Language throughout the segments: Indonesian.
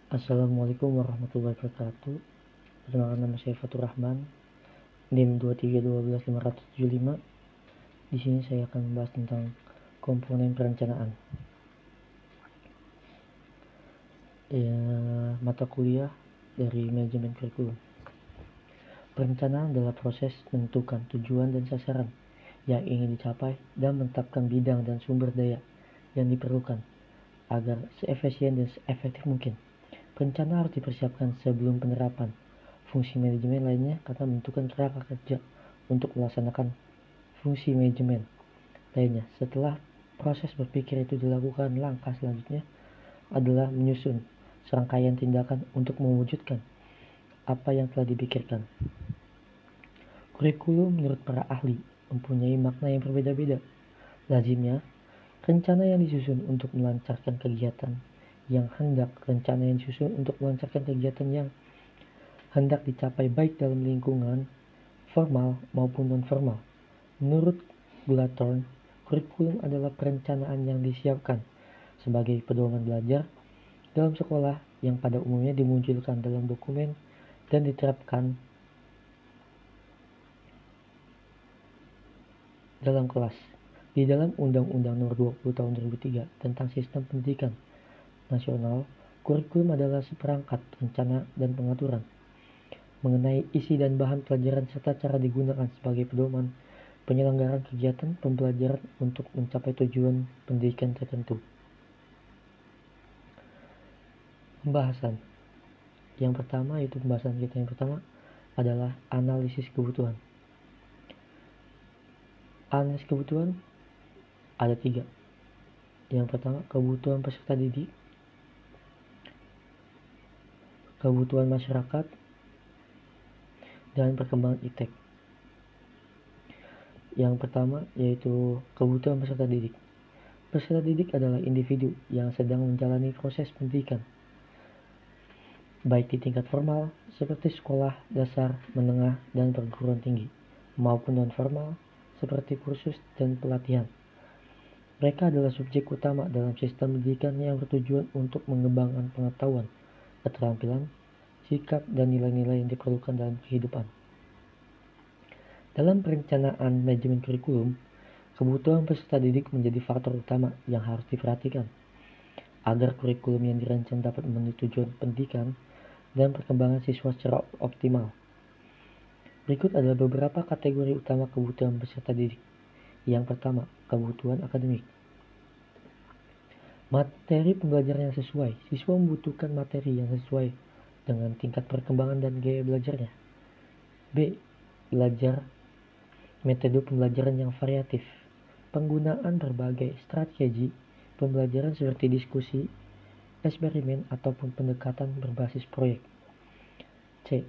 Assalamualaikum warahmatullahi wabarakatuh. Perkenalkan, nama saya Fatur Rahman, NIM 2312575. Di sini saya akan membahas tentang komponen perencanaan. Mata kuliah dari manajemen kurikulum. Perencanaan adalah proses menentukan tujuan dan sasaran yang ingin dicapai dan menetapkan bidang dan sumber daya yang diperlukan agar seefisien dan seefektif mungkin. Perencanaan harus dipersiapkan sebelum penerapan fungsi manajemen lainnya karena menentukan kerangka kerja untuk melaksanakan fungsi manajemen lainnya. Setelah proses berpikir itu dilakukan, langkah selanjutnya adalah menyusun serangkaian tindakan untuk mewujudkan apa yang telah dipikirkan. Kurikulum menurut para ahli mempunyai makna yang berbeda-beda. Lazimnya, rencana yang disusun untuk melancarkan kegiatan yang hendak dicapai baik dalam lingkungan formal maupun non-formal. Menurut Gulatorn, kurikulum adalah perencanaan yang disiapkan sebagai pedoman belajar dalam sekolah yang pada umumnya dimunculkan dalam dokumen dan diterapkan dalam kelas. Di dalam Undang-Undang Nomor 20 Tahun 2003 tentang Sistem Pendidikan Nasional, kurikulum adalah seperangkat rencana dan pengaturan mengenai isi dan bahan pelajaran serta cara digunakan sebagai pedoman penyelenggaraan kegiatan pembelajaran untuk mencapai tujuan pendidikan tertentu. Pembahasan yang pertama adalah analisis kebutuhan. Analisis kebutuhan ada 3. Yang pertama, kebutuhan peserta didik, kebutuhan masyarakat, dan perkembangan iptek. Yang pertama yaitu kebutuhan peserta didik. Peserta didik adalah individu yang sedang menjalani proses pendidikan, baik di tingkat formal seperti sekolah dasar, menengah, dan perguruan tinggi, maupun non-formal seperti kursus dan pelatihan. Mereka adalah subjek utama dalam sistem pendidikan yang bertujuan untuk mengembangkan pengetahuan, keterampilan, sikap, dan nilai-nilai yang diperlukan dalam kehidupan. Dalam perencanaan manajemen kurikulum, kebutuhan peserta didik menjadi faktor utama yang harus diperhatikan agar kurikulum yang dirancang dapat memenuhi tujuan pendidikan dan perkembangan siswa secara optimal. Berikut adalah beberapa kategori utama kebutuhan peserta didik. Yang pertama, kebutuhan akademik. Materi pembelajaran yang sesuai. Siswa membutuhkan materi yang sesuai dengan tingkat perkembangan dan gaya belajarnya. B. Belajar metode pembelajaran yang variatif. Penggunaan berbagai strategi pembelajaran seperti diskusi, eksperimen, ataupun pendekatan berbasis proyek. C.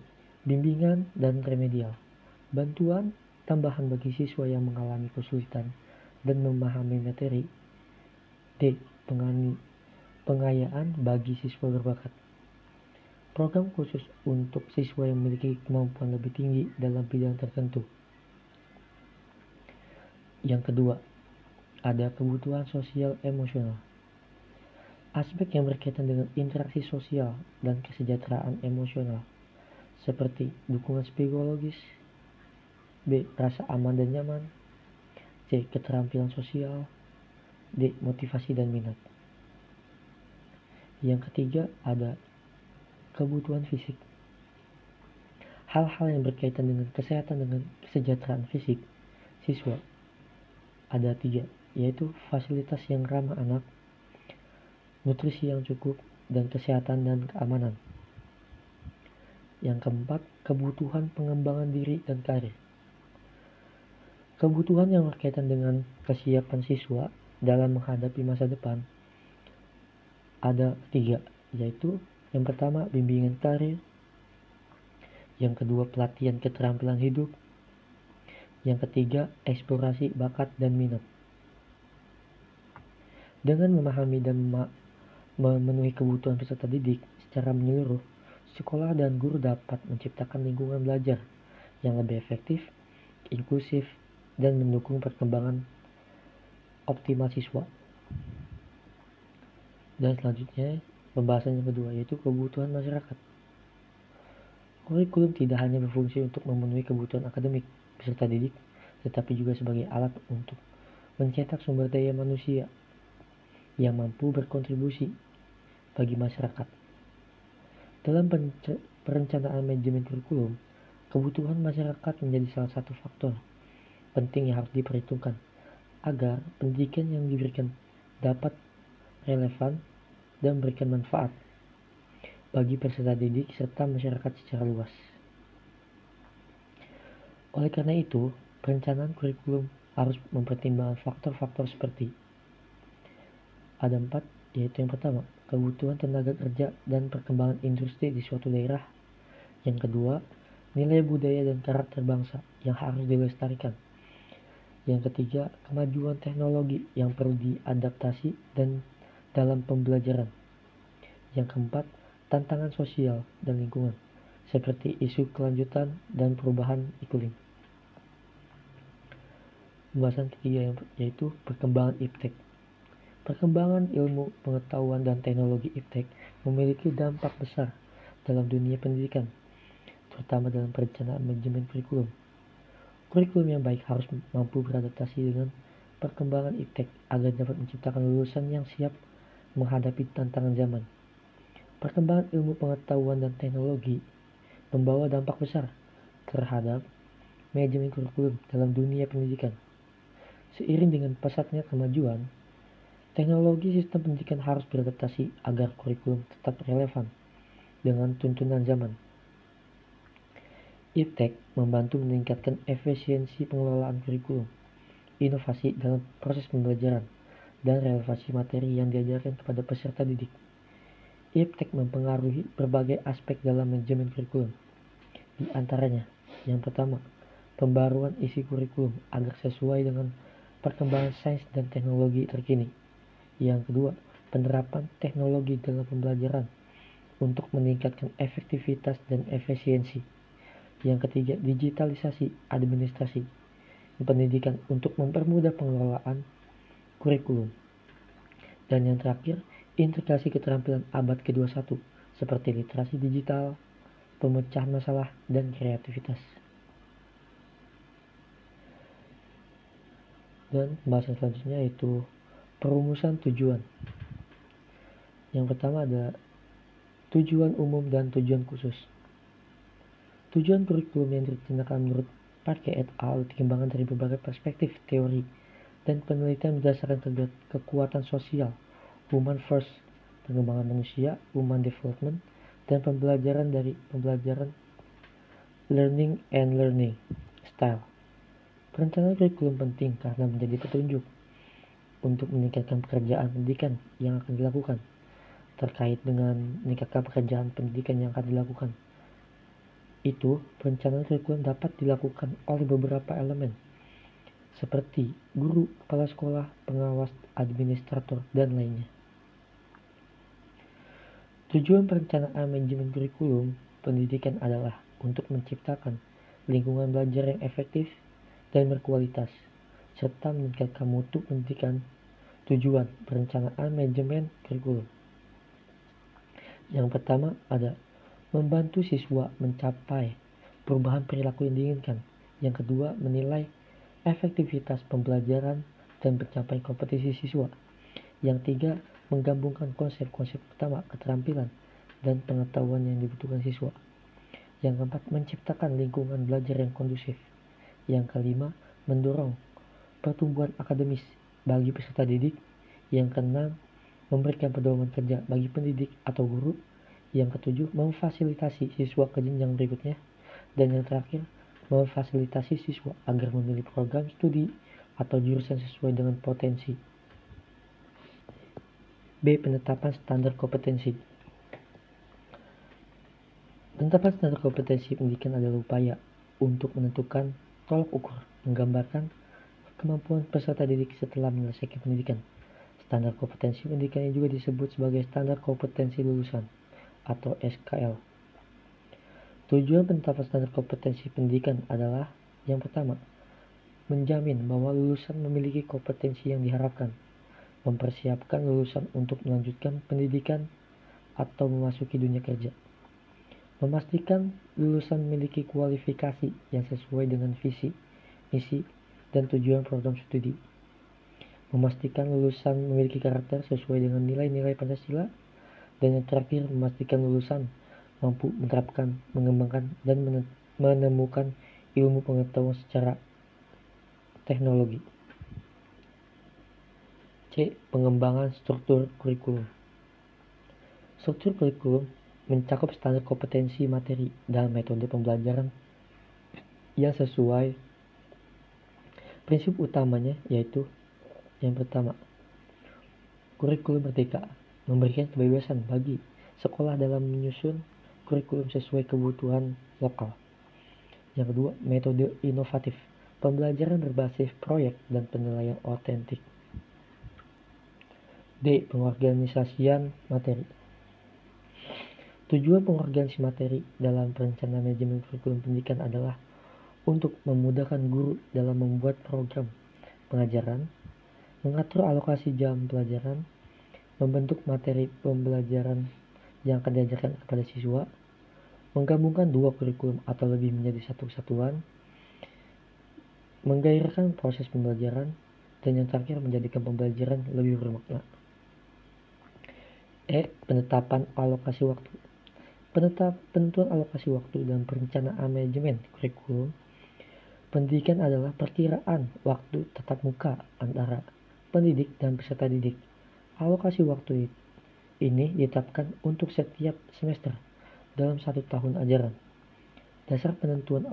Bimbingan dan remedial. Bantuan tambahan bagi siswa yang mengalami kesulitan dan memahami materi. D. Pengayaan bagi siswa berbakat. Program khusus untuk siswa yang memiliki kemampuan lebih tinggi dalam bidang tertentu. Yang kedua, ada kebutuhan sosial emosional. Aspek yang berkaitan dengan interaksi sosial dan kesejahteraan emosional, seperti dukungan psikologis. B. Rasa aman dan nyaman. C. Keterampilan sosial. D. Motivasi dan minat. Yang ketiga, ada kebutuhan fisik. Hal-hal yang berkaitan dengan kesehatan dan kesejahteraan fisik siswa ada 3, yaitu fasilitas yang ramah anak, nutrisi yang cukup, dan kesehatan dan keamanan. Yang keempat, kebutuhan pengembangan diri dan karir. Kebutuhan yang berkaitan dengan kesiapan siswa dalam menghadapi masa depan ada 3, yaitu yang pertama, bimbingan karir. Yang kedua, pelatihan keterampilan hidup. Yang ketiga, eksplorasi bakat dan minat. Dengan memahami dan memenuhi kebutuhan peserta didik secara menyeluruh, sekolah dan guru dapat menciptakan lingkungan belajar yang lebih efektif, inklusif, dan mendukung perkembangan optimal siswa. Dan selanjutnya, pembahasan yang kedua, yaitu kebutuhan masyarakat. Kurikulum tidak hanya berfungsi untuk memenuhi kebutuhan akademik peserta didik, tetapi juga sebagai alat untuk mencetak sumber daya manusia yang mampu berkontribusi bagi masyarakat. Dalam perencanaan manajemen kurikulum, kebutuhan masyarakat menjadi salah satu faktor penting yang harus diperhitungkan agar pendidikan yang diberikan dapat relevan dan memberikan manfaat bagi peserta didik serta masyarakat secara luas. Oleh karena itu, perencanaan kurikulum harus mempertimbangkan faktor-faktor seperti ada 4, yaitu yang pertama, kebutuhan tenaga kerja dan perkembangan industri di suatu daerah. Yang kedua, nilai budaya dan karakter bangsa yang harus dilestarikan. Yang ketiga, kemajuan teknologi yang perlu diadaptasi dan dalam pembelajaran. Yang keempat, tantangan sosial dan lingkungan, seperti isu kelanjutan dan perubahan iklim. Pembahasan ketiga yaitu perkembangan iptek. Perkembangan ilmu pengetahuan dan teknologi iptek memiliki dampak besar dalam dunia pendidikan, terutama dalam perencanaan manajemen kurikulum. Kurikulum yang baik harus mampu beradaptasi dengan perkembangan iptek agar dapat menciptakan lulusan yang siap menghadapi tantangan zaman. Perkembangan ilmu pengetahuan dan teknologi membawa dampak besar terhadap manajemen kurikulum dalam dunia pendidikan. Seiring dengan pesatnya kemajuan, teknologi sistem pendidikan harus beradaptasi agar kurikulum tetap relevan dengan tuntunan zaman. Iptek membantu meningkatkan efisiensi pengelolaan kurikulum, inovasi dalam proses pembelajaran, dan relevansi materi yang diajarkan kepada peserta didik. Iptek mempengaruhi berbagai aspek dalam manajemen kurikulum. Di antaranya, yang pertama, pembaruan isi kurikulum agar sesuai dengan perkembangan sains dan teknologi terkini. Yang kedua, penerapan teknologi dalam pembelajaran untuk meningkatkan efektivitas dan efisiensi. Yang ketiga, digitalisasi administrasi pendidikan untuk mempermudah pengelolaan kurikulum. Dan yang terakhir, integrasi keterampilan abad ke-21 seperti literasi digital, pemecahan masalah, dan kreativitas. Dan pembahasan selanjutnya yaitu perumusan tujuan. Yang pertama ada tujuan umum dan tujuan khusus. Tujuan kurikulum yang direncanakan menurut Parke et al. Dikembangkan dari berbagai perspektif teori dan penelitian berdasarkan kekuatan sosial, human first, pengembangan manusia, human development, dan pembelajaran dari pembelajaran learning and learning style. Perencanaan kurikulum penting karena menjadi petunjuk untuk meningkatkan pekerjaan pendidikan yang akan dilakukan. Terkait dengan meningkatkan pekerjaan pendidikan yang akan dilakukan, itu perencanaan kurikulum dapat dilakukan oleh beberapa elemen seperti guru, kepala sekolah, pengawas, administrator, dan lainnya. Tujuan perencanaan manajemen kurikulum pendidikan adalah untuk menciptakan lingkungan belajar yang efektif dan berkualitas, serta meningkatkan mutu pendidikan. Tujuan perencanaan manajemen kurikulum yang pertama ada membantu siswa mencapai perubahan perilaku yang diinginkan. Yang kedua, menilai efektivitas pembelajaran dan pencapaian kompetisi siswa. Yang tiga, menggabungkan konsep-konsep utama keterampilan dan pengetahuan yang dibutuhkan siswa. Yang keempat, menciptakan lingkungan belajar yang kondusif. Yang kelima, mendorong pertumbuhan akademis bagi peserta didik. Yang keenam, memberikan pedoman kerja bagi pendidik atau guru. Yang ketujuh, memfasilitasi siswa ke jenjang berikutnya. Dan yang terakhir, memfasilitasi siswa agar memilih program studi atau jurusan sesuai dengan potensi. B. Penetapan standar kompetensi. Penetapan standar kompetensi pendidikan adalah upaya untuk menentukan tolak ukur, menggambarkan kemampuan peserta didik setelah menyelesaikan pendidikan. Standar kompetensi pendidikan juga disebut sebagai standar kompetensi lulusan atau SKL. Tujuan penetapan standar kompetensi pendidikan adalah yang pertama, menjamin bahwa lulusan memiliki kompetensi yang diharapkan, mempersiapkan lulusan untuk melanjutkan pendidikan atau memasuki dunia kerja. Memastikan lulusan memiliki kualifikasi yang sesuai dengan visi, misi, dan tujuan program studi. Memastikan lulusan memiliki karakter sesuai dengan nilai-nilai Pancasila. Dan yang terakhir, memastikan lulusan mampu menerapkan, mengembangkan, dan menemukan ilmu pengetahuan secara teknologi. C. Pengembangan struktur kurikulum. Struktur kurikulum mencakup standar kompetensi materi dan metode pembelajaran yang sesuai. Prinsip utamanya yaitu yang pertama, kurikulum merdeka, memberikan kebebasan bagi sekolah dalam menyusun kurikulum sesuai kebutuhan lokal. Yang kedua, metode inovatif, pembelajaran berbasis proyek dan penilaian otentik. D. Pengorganisasian materi. Tujuan pengorganisasi materi dalam perencanaan manajemen kurikulum pendidikan adalah untuk memudahkan guru dalam membuat program pengajaran, mengatur alokasi jam pelajaran, membentuk materi pembelajaran yang akan diajarkan kepada siswa, menggabungkan dua kurikulum atau lebih menjadi satu kesatuan, menggairahkan proses pembelajaran, dan yang terakhir menjadikan pembelajaran lebih bermakna. E. Penetapan alokasi waktu. Penentuan alokasi waktu dan perencanaan manajemen kurikulum pendidikan adalah perkiraan waktu tatap muka antara pendidik dan peserta didik. Alokasi waktu ini ditetapkan untuk setiap semester dalam 1 tahun ajaran. Dasar penentuan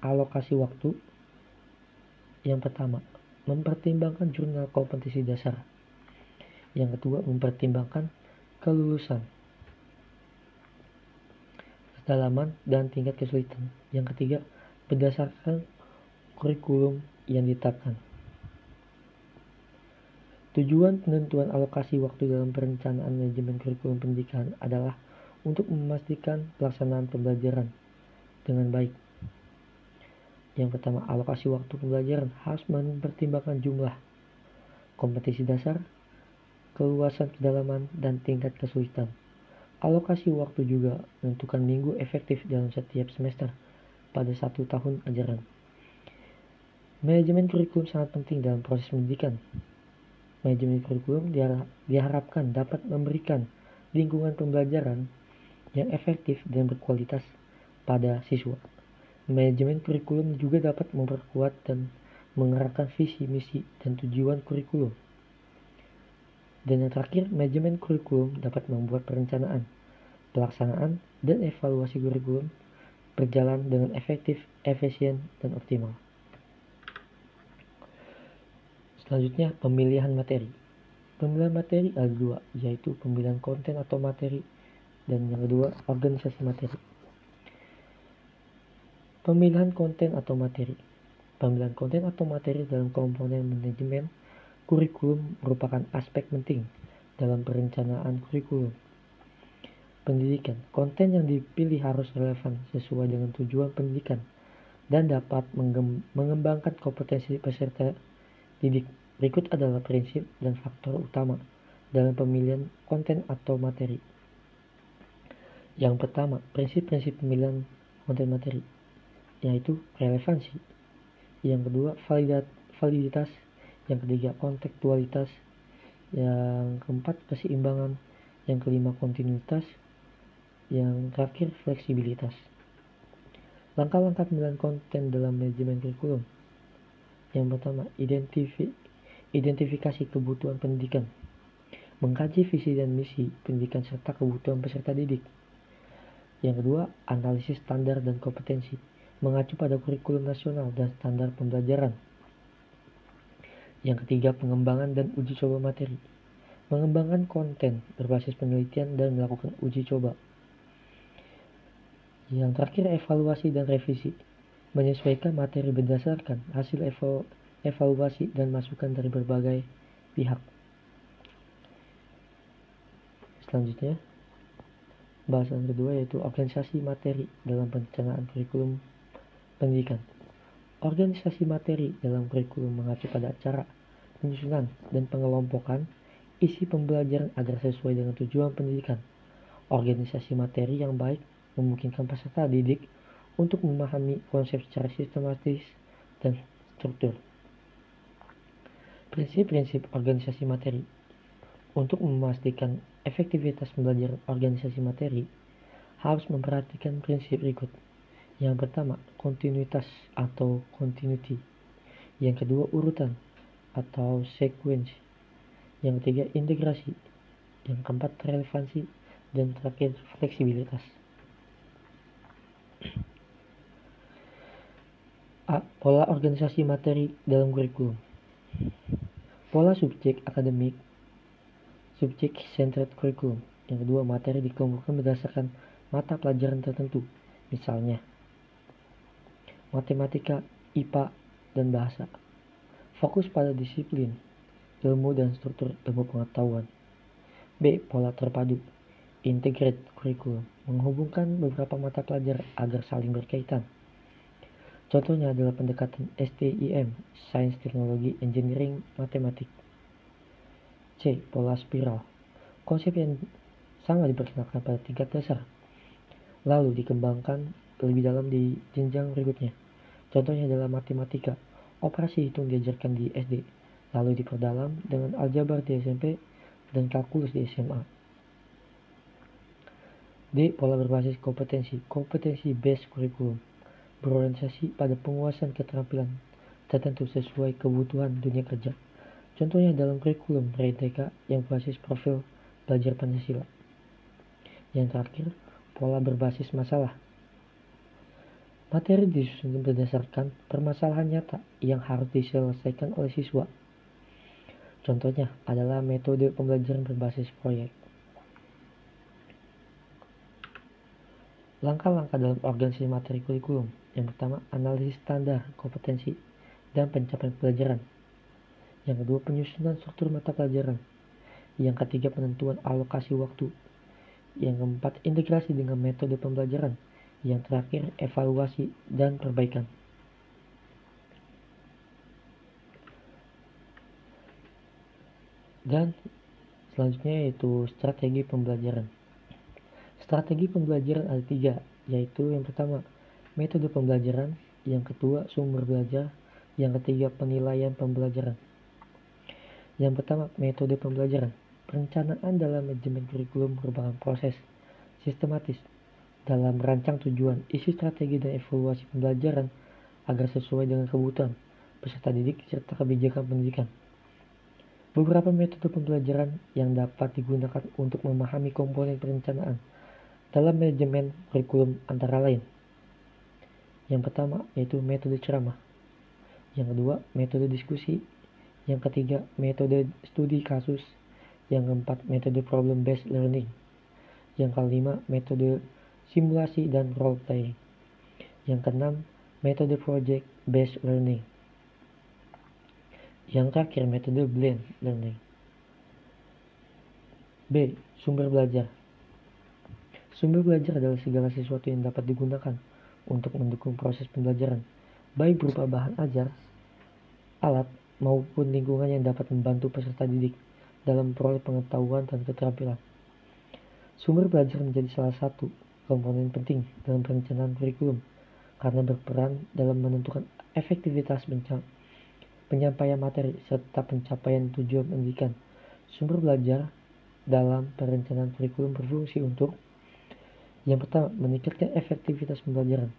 alokasi waktu: yang pertama, mempertimbangkan jurnal kompetensi dasar. Yang kedua, mempertimbangkan kelulusan, kedalaman, dan tingkat kesulitan. Yang ketiga, berdasarkan kurikulum yang ditetapkan. Tujuan penentuan alokasi waktu dalam perencanaan manajemen kurikulum pendidikan adalah untuk memastikan pelaksanaan pembelajaran dengan baik. Yang pertama, alokasi waktu pembelajaran harus mempertimbangkan jumlah, kompetensi dasar, keluasan kedalaman, dan tingkat kesulitan. Alokasi waktu juga menentukan minggu efektif dalam setiap semester pada 1 tahun ajaran. Manajemen kurikulum sangat penting dalam proses pendidikan. Manajemen kurikulum diharapkan dapat memberikan lingkungan pembelajaran yang efektif dan berkualitas pada siswa. Manajemen kurikulum juga dapat memperkuat dan mengarahkan visi, misi, dan tujuan kurikulum. Dan yang terakhir, manajemen kurikulum dapat membuat perencanaan, pelaksanaan, dan evaluasi kurikulum berjalan dengan efektif, efisien, dan optimal. Selanjutnya, pemilihan materi. Pemilihan materi ada dua, yaitu pemilihan konten atau materi, dan yang kedua, organisasi materi. Pemilihan konten atau materi. Pemilihan konten atau materi dalam komponen manajemen kurikulum merupakan aspek penting dalam perencanaan kurikulum pendidikan. Konten yang dipilih harus relevan sesuai dengan tujuan pendidikan dan dapat mengembangkan kompetensi peserta didik. Berikut adalah prinsip dan faktor utama dalam pemilihan konten atau materi. Yang pertama, prinsip-prinsip pemilihan konten materi, yaitu relevansi. Yang kedua, validitas. Yang ketiga, kontekstualitas. Yang keempat, keseimbangan. Yang kelima, kontinuitas. Yang terakhir, fleksibilitas. Langkah-langkah pemilihan konten dalam manajemen kurikulum. Yang pertama, identifikasi kebutuhan pendidikan. Mengkaji visi dan misi pendidikan serta kebutuhan peserta didik. Yang kedua, analisis standar dan kompetensi, mengacu pada kurikulum nasional dan standar pembelajaran. Yang ketiga, pengembangan dan uji coba materi, mengembangkan konten berbasis penelitian dan melakukan uji coba. Yang terakhir, evaluasi dan revisi, menyesuaikan materi berdasarkan hasil evaluasi dan masukan dari berbagai pihak. Selanjutnya, bahasan kedua yaitu organisasi materi dalam perencanaan kurikulum pendidikan. Organisasi materi dalam kurikulum mengacu pada cara penyusunan dan pengelompokan isi pembelajaran agar sesuai dengan tujuan pendidikan. Organisasi materi yang baik memungkinkan peserta didik untuk memahami konsep secara sistematis dan struktur. Prinsip-prinsip organisasi materi. Untuk memastikan efektivitas pembelajaran organisasi materi, harus memperhatikan prinsip berikut. Yang pertama, kontinuitas atau continuity. Yang kedua, urutan atau sequence. Yang ketiga, integrasi. Yang keempat, relevansi. Dan terakhir, fleksibilitas. A. Pola organisasi materi dalam kurikulum. Pola subjek akademik, subjek centered curriculum. Yang kedua, materi dikelompokkan berdasarkan mata pelajaran tertentu, misalnya matematika, IPA, dan bahasa. Fokus pada disiplin, ilmu dan struktur ilmu pengetahuan. B. Pola terpadu, integrated curriculum, menghubungkan beberapa mata pelajaran agar saling berkaitan. Contohnya adalah pendekatan STIM, Sains, Teknologi, Engineering, Matematik. C. Pola spiral, konsep yang sama diperkenalkan pada tingkat dasar, lalu dikembangkan lebih dalam di jenjang berikutnya. Contohnya adalah matematika, operasi hitung diajarkan di SD, lalu diperdalam dengan aljabar di SMP dan kalkulus di SMA. D. Pola berbasis kompetensi, competency based curriculum, berorientasi pada penguasaan keterampilan tertentu sesuai kebutuhan dunia kerja. Contohnya dalam kurikulum Merdeka yang berbasis profil belajar Pancasila. Yang terakhir, pola berbasis masalah. Materi disusun berdasarkan permasalahan nyata yang harus diselesaikan oleh siswa. Contohnya adalah metode pembelajaran berbasis proyek. Langkah-langkah dalam organisasi materi kurikulum. Yang pertama, analisis standar kompetensi dan pencapaian pelajaran. Yang kedua, penyusunan struktur mata pelajaran. Yang ketiga, penentuan alokasi waktu. Yang keempat, integrasi dengan metode pembelajaran. Yang terakhir, evaluasi dan perbaikan. Dan selanjutnya yaitu strategi pembelajaran. Strategi pembelajaran ada 3, yaitu yang pertama, metode pembelajaran, yang kedua, sumber belajar, yang ketiga, penilaian pembelajaran. Yang pertama, metode pembelajaran. Perencanaan dalam manajemen kurikulum merupakan proses sistematis dalam merancang tujuan, isi strategi dan evaluasi pembelajaran agar sesuai dengan kebutuhan peserta didik serta kebijakan pendidikan. Beberapa metode pembelajaran yang dapat digunakan untuk memahami komponen perencanaan dalam manajemen kurikulum antara lain. Yang pertama yaitu metode ceramah. Yang kedua, metode diskusi. Yang ketiga, metode studi kasus. Yang keempat, metode problem based learning. Yang kelima, metode simulasi dan role playing. Yang keenam, metode project based learning. Yang terakhir, metode blend learning. B. Sumber belajar. Sumber belajar adalah segala sesuatu yang dapat digunakan untuk mendukung proses pembelajaran, baik berupa bahan ajar, alat, maupun lingkungan yang dapat membantu peserta didik dalam memperoleh pengetahuan dan keterampilan. Sumber belajar menjadi salah satu komponen penting dalam perencanaan kurikulum karena berperan dalam menentukan efektivitas penyampaian materi serta pencapaian tujuan pendidikan. Sumber belajar dalam perencanaan kurikulum berfungsi untuk yang pertama, meningkatkan efektivitas pembelajaran.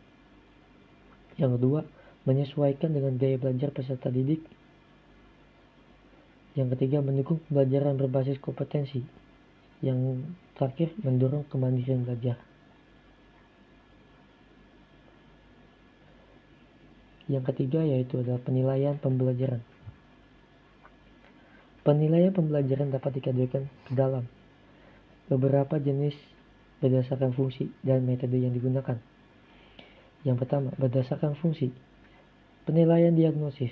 Yang kedua, menyesuaikan dengan gaya belajar peserta didik. Yang ketiga, mendukung pembelajaran berbasis kompetensi. Yang terakhir, mendorong kemandirian belajar. Yang ketiga yaitu adalah penilaian pembelajaran. Penilaian pembelajaran dapat dikategorikan ke dalam beberapa jenis berdasarkan fungsi dan metode yang digunakan. Yang pertama, berdasarkan fungsi. Penilaian diagnosis.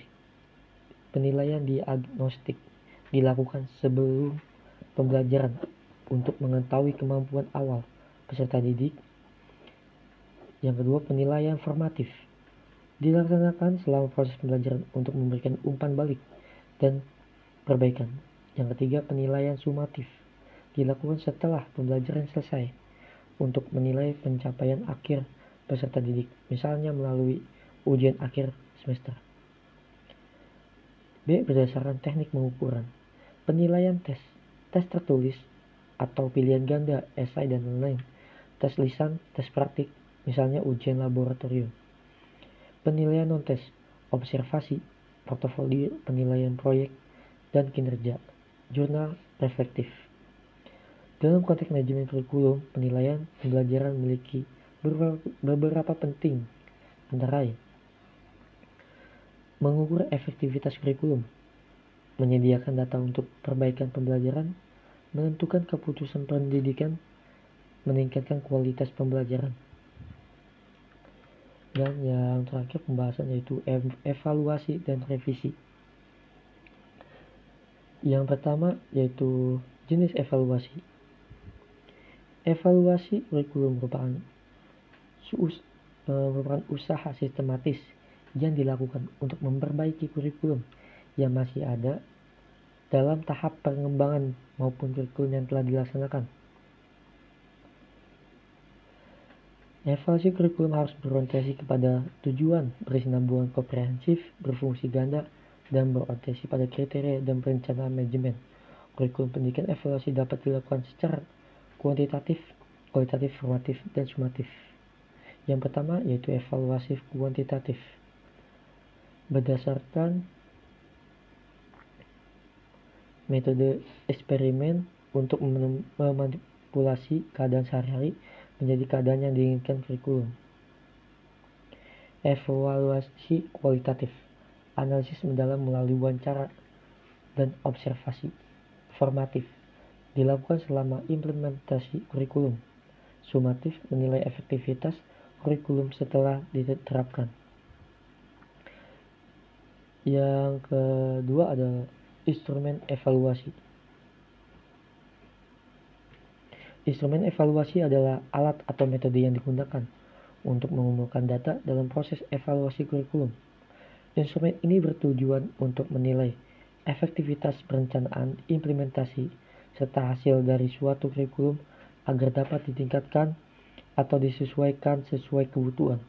Penilaian diagnostik dilakukan sebelum pembelajaran untuk mengetahui kemampuan awal peserta didik. Yang kedua, penilaian formatif dilaksanakan selama proses pembelajaran untuk memberikan umpan balik dan perbaikan. Yang ketiga, penilaian sumatif dilakukan setelah pembelajaran selesai untuk menilai pencapaian akhir peserta didik, misalnya melalui ujian akhir semester. B. Berdasarkan teknik pengukuran. Penilaian tes tertulis atau pilihan ganda, esai, dan lain-lain. Tes lisan, tes praktik, misalnya ujian laboratorium. Penilaian non-tes, observasi, portofolio, penilaian proyek, dan kinerja. Jurnal reflektif. Dalam konteks manajemen kurikulum, penilaian pembelajaran memiliki beberapa penting, antara lain mengukur efektivitas kurikulum, menyediakan data untuk perbaikan pembelajaran, menentukan keputusan pendidikan, meningkatkan kualitas pembelajaran. Dan yang terakhir pembahasan yaitu evaluasi dan revisi. Yang pertama yaitu jenis evaluasi. Evaluasi kurikulum merupakan usaha sistematis yang dilakukan untuk memperbaiki kurikulum yang masih ada dalam tahap pengembangan maupun kurikulum yang telah dilaksanakan. Evaluasi kurikulum harus berorientasi kepada tujuan, berkesinambungan komprehensif, berfungsi ganda, dan berorientasi pada kriteria dan perencanaan manajemen. Kurikulum pendidikan evaluasi dapat dilakukan secara kuantitatif, kualitatif, formatif, dan sumatif. Yang pertama yaitu evaluasi kuantitatif. Berdasarkan metode eksperimen untuk memanipulasi keadaan sehari-hari menjadi keadaan yang diinginkan kurikulum. Evaluasi kualitatif. Analisis mendalam melalui wawancara dan observasi. Formatif. Dilakukan selama implementasi kurikulum. Sumatif menilai efektivitas kurikulum setelah diterapkan. Yang kedua adalah instrumen evaluasi. Instrumen evaluasi adalah alat atau metode yang digunakan untuk mengumpulkan data dalam proses evaluasi kurikulum. Instrumen ini bertujuan untuk menilai efektivitas perencanaan, implementasi, serta hasil dari suatu kurikulum agar dapat ditingkatkan atau disesuaikan sesuai kebutuhan.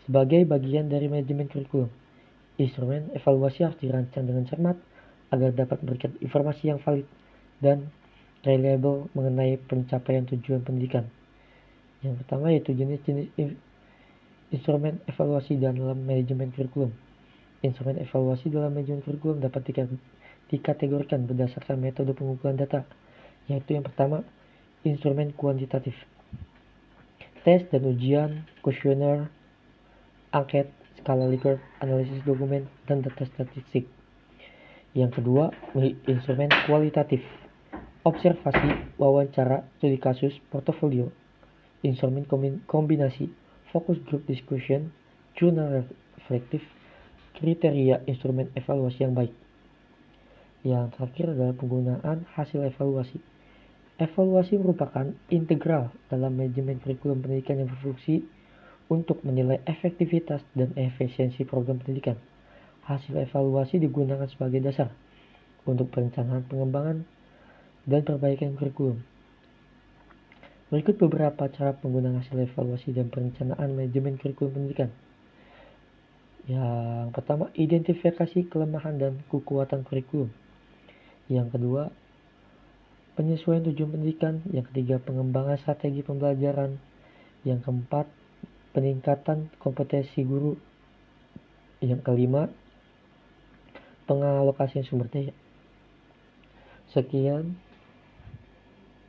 Sebagai bagian dari manajemen kurikulum, instrumen evaluasi harus dirancang dengan cermat agar dapat memberikan informasi yang valid dan reliable mengenai pencapaian tujuan pendidikan. Yang pertama yaitu jenis-jenis instrumen evaluasi dalam manajemen kurikulum. Instrumen evaluasi dalam manajemen kurikulum dapat dikategorikan berdasarkan metode pengumpulan data, yaitu yang pertama, instrumen kuantitatif. Tes dan ujian, kuesioner, angket, skala Likert, analisis dokumen, dan data statistik. Yang kedua, instrumen kualitatif. Observasi, wawancara, studi kasus, portofolio. Instrumen kombinasi, focus group discussion, jurnal reflektif, kriteria instrumen evaluasi yang baik. Yang terakhir adalah penggunaan hasil evaluasi. Evaluasi merupakan integral dalam manajemen kurikulum pendidikan yang berfungsi untuk menilai efektivitas dan efisiensi program pendidikan. Hasil evaluasi digunakan sebagai dasar untuk perencanaan pengembangan dan perbaikan kurikulum. Berikut beberapa cara penggunaan hasil evaluasi dan perencanaan manajemen kurikulum pendidikan. Yang pertama, identifikasi kelemahan dan kekuatan kurikulum. Yang kedua, penyesuaian tujuan pendidikan. Yang ketiga, pengembangan strategi pembelajaran. Yang keempat, peningkatan kompetensi guru. Yang kelima, pengalokasian sumber daya. Sekian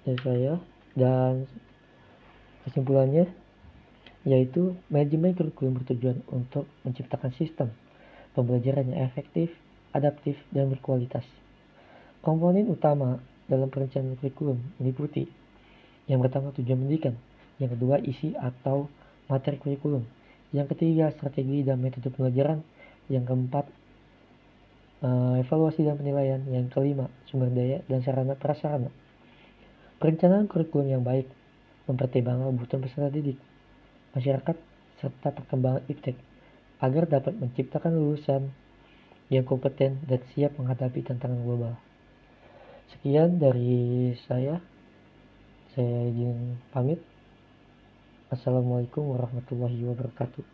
dari saya, dan kesimpulannya yaitu manajemen kurikulum bertujuan untuk menciptakan sistem pembelajaran yang efektif, adaptif, dan berkualitas. Komponen utama dalam perencanaan kurikulum meliputi yang pertama tujuan pendidikan, yang kedua isi atau materi kurikulum, yang ketiga strategi dan metode pembelajaran, yang keempat evaluasi dan penilaian, yang kelima sumber daya dan sarana prasarana. Perencanaan kurikulum yang baik mempertimbangkan kebutuhan peserta didik, masyarakat, serta perkembangan iptek agar dapat menciptakan lulusan yang kompeten dan siap menghadapi tantangan global. Sekian dari saya izin pamit. Assalamualaikum warahmatullahi wabarakatuh.